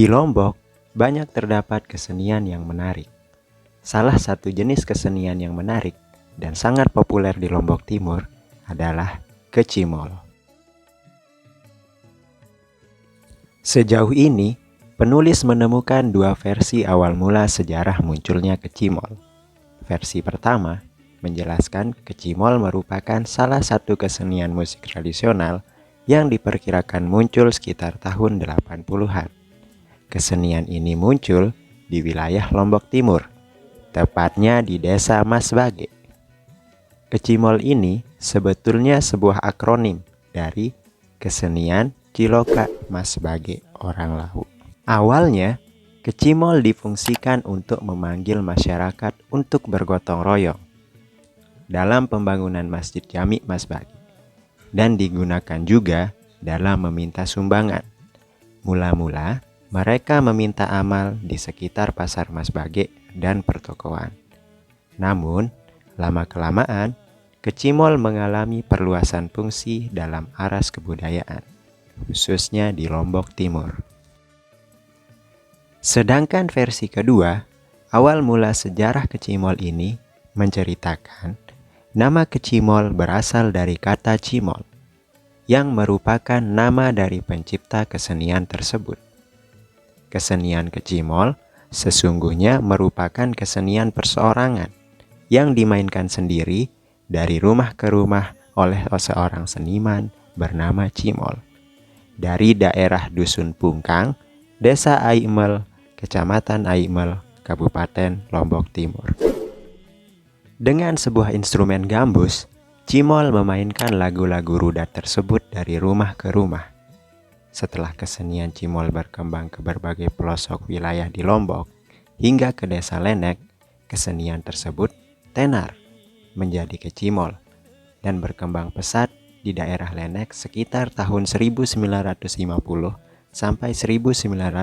Di Lombok, banyak terdapat kesenian yang menarik. Salah satu jenis kesenian yang menarik dan sangat populer di Lombok Timur adalah kecimol. Sejauh ini, penulis menemukan dua versi awal mula sejarah munculnya kecimol. Versi pertama menjelaskan kecimol merupakan salah satu kesenian musik tradisional yang diperkirakan muncul sekitar tahun 80-an. Kesenian ini muncul di wilayah Lombok Timur, tepatnya di desa Masbage. Kecimol ini sebetulnya sebuah akronim dari kesenian Ciloka Masbage Orang Lahu. Awalnya, kecimol difungsikan untuk memanggil masyarakat untuk bergotong royong dalam pembangunan Masjid Jami Masbage dan digunakan juga dalam meminta sumbangan. Mula-mula, mereka meminta amal di sekitar pasar Masbage dan pertokoan. Namun, lama-kelamaan, kecimol mengalami perluasan fungsi dalam aras kebudayaan, khususnya di Lombok Timur. Sedangkan versi kedua, awal mula sejarah kecimol ini menceritakan nama kecimol berasal dari kata cimol, yang merupakan nama dari pencipta kesenian tersebut. Kesenian kecimol sesungguhnya merupakan kesenian perseorangan yang dimainkan sendiri dari rumah ke rumah oleh seorang seniman bernama Cimol dari daerah Dusun Pungkang, Desa Aimel, Kecamatan Aimel, Kabupaten Lombok Timur. Dengan sebuah instrumen gambus, Cimol memainkan lagu-lagu rudat tersebut dari rumah ke rumah. Setelah kesenian Cimol berkembang ke berbagai pelosok wilayah di Lombok hingga ke desa Lenek, kesenian tersebut tenar menjadi kecimol dan berkembang pesat di daerah Lenek sekitar tahun 1950 sampai 1951.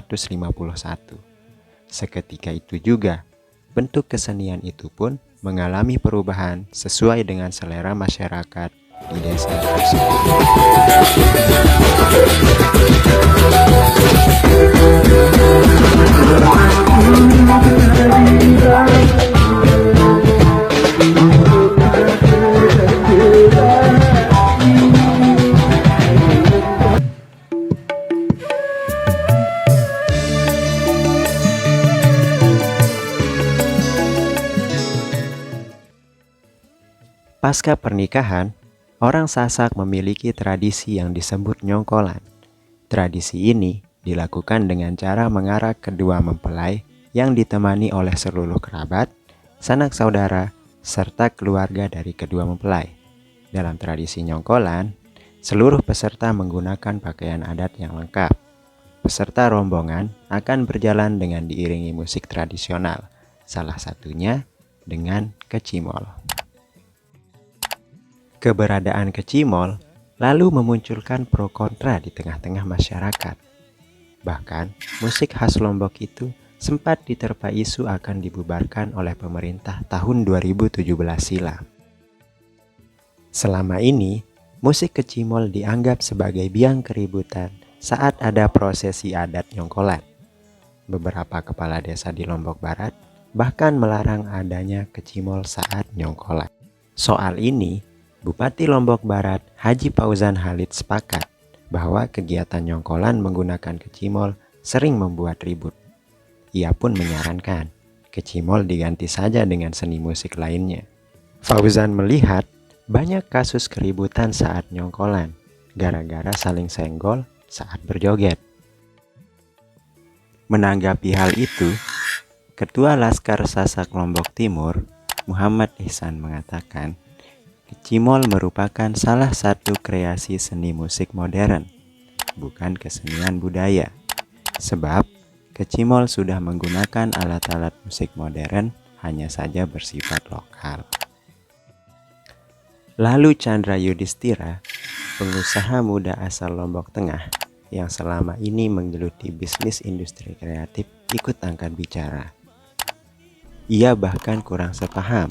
Seketika itu juga, bentuk kesenian itu pun mengalami perubahan sesuai dengan selera masyarakat di desa tersebut. Pasca pernikahan, orang Sasak memiliki tradisi yang disebut nyongkolan. Tradisi ini dilakukan dengan cara mengarak kedua mempelai yang ditemani oleh seluruh kerabat, sanak saudara, serta keluarga dari kedua mempelai. Dalam tradisi nyongkolan, seluruh peserta menggunakan pakaian adat yang lengkap. Peserta rombongan akan berjalan dengan diiringi musik tradisional, salah satunya dengan kecimol. Keberadaan kecimol lalu memunculkan pro kontra di tengah-tengah masyarakat. Bahkan, musik khas Lombok itu sempat diterpa isu akan dibubarkan oleh pemerintah tahun 2017 silam. Selama ini, musik kecimol dianggap sebagai biang keributan saat ada prosesi adat nyongkolan. Beberapa kepala desa di Lombok Barat bahkan melarang adanya kecimol saat nyongkolan. Soal ini, Bupati Lombok Barat Haji Fauzan Khalid sepakat bahwa kegiatan nyongkolan menggunakan kecimol sering membuat ribut. Ia pun menyarankan kecimol diganti saja dengan seni musik lainnya. Fauzan melihat banyak kasus keributan saat nyongkolan gara-gara saling senggol saat berjoget. Menanggapi hal itu, Ketua Laskar Sasak Lombok Timur Muhammad Ihsan mengatakan, kecimol merupakan salah satu kreasi seni musik modern, bukan kesenian budaya. Sebab, kecimol sudah menggunakan alat-alat musik modern, hanya saja bersifat lokal. Lalu Chandra Yudhistira, pengusaha muda asal Lombok Tengah, yang selama ini menggeluti bisnis industri kreatif, ikut angkat bicara. Ia bahkan kurang sepaham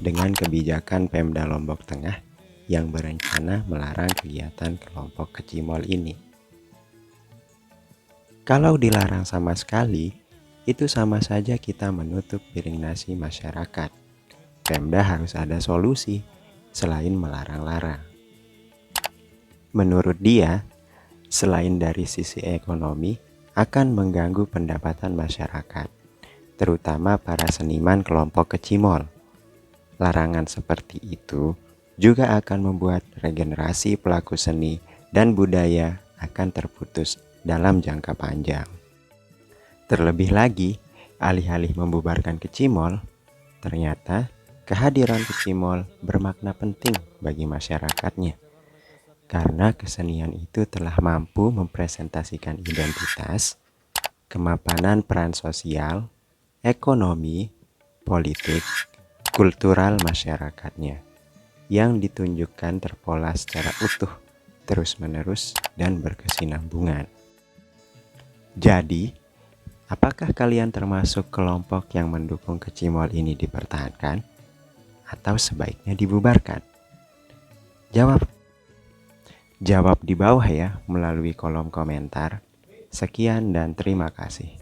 dengan kebijakan Pemda Lombok Tengah yang berencana melarang kegiatan kelompok kecimol ini. Kalau dilarang sama sekali, itu sama saja kita menutup piring nasi masyarakat. Pemda harus ada solusi selain melarang-larang. Menurut dia, selain dari sisi ekonomi, akan mengganggu pendapatan masyarakat, terutama para seniman kelompok kecimol. Larangan seperti itu juga akan membuat regenerasi pelaku seni dan budaya akan terputus dalam jangka panjang. Terlebih lagi, alih-alih membubarkan kecimol, ternyata kehadiran kecimol bermakna penting bagi masyarakatnya. Karena kesenian itu telah mampu mempresentasikan identitas, kemapanan peran sosial, ekonomi, politik, kultural masyarakatnya yang ditunjukkan terpola secara utuh, terus-menerus, dan berkesinambungan. Jadi, apakah kalian termasuk kelompok yang mendukung kecimol ini dipertahankan atau sebaiknya dibubarkan? Jawab di bawah ya melalui kolom komentar. Sekian dan terima kasih.